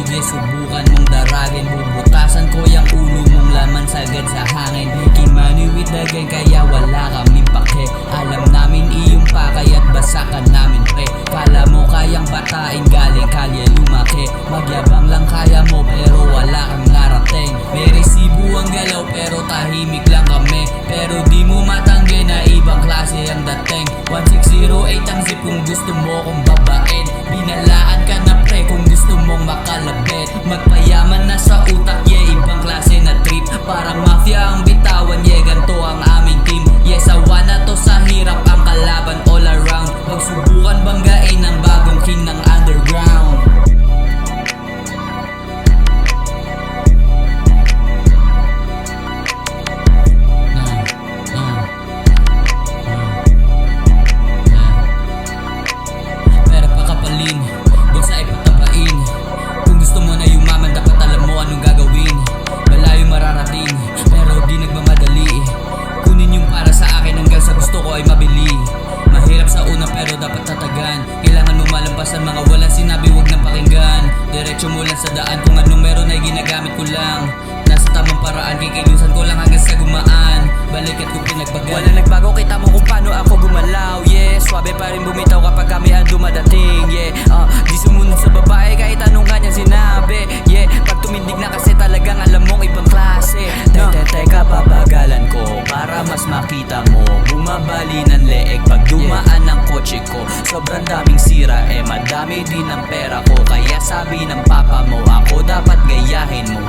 Sige subukan mong daragin, bubutasan ko yung ulo mong laman sagad sa hangin. Making money with the gang kaya wala kaming pake. Alam namin iyong pakay at basakan namin pre. Kala mo kayang batain galing kalye lumaki. Magyabang lang kaya mo pero wala kang narating. May resibo ang galaw pero tahimik lang kami. Pero di mo matanggi na ibang klase ang dating. 1608 ang zip kung gusto mo kong babain. Binalaan ka na pre kung gusto mong makalabit. Magpayaman na sa utak, yeah, ibang klase na trip. Parang mafia ang bitawan, yeah, ganto ang aming team. Yes, sawa na to sa hirap ang kalaban all around. Pagsubukan banggain ang bagong king ng underground. Pera pa kapalin, bulsa ay patapain. Kung gusto mo na yumaman, dapat alam mo anong gagawin. Malayo mararating, pero di nagmamadali. Kunin yung para sa akin hanggang sa gusto ko ay mabili. Mahirap sa una pero dapat tatagan. Kailangan mo malampasan mga walang sinabi, wag nang pakinggan. Diretso mo lang sa daan, kung anong meron ay ginagamit ko lang. Nasa tamang paraan, kikilusan ko lang hanggang sa gumaan. Balikat ko pinagbagal, wala nagbago, kita mo kung paano ako gumalaw. Yeah, swabe pa rin bumitaw kapag kami ang dumadating. Yeah, di sumunod sa babae kahit anong kanyang sinabi. Yeah, pag tumindig na kasi talagang alam mong ibang klase. Teka, babagalan ko para mas makita mo. Bumabali ng leeg pag dumaan ng kotse ko. Sobrang daming sira, madami din ang pera ko. Kaya sabi ng papa mo, ako dapat gayahin mo.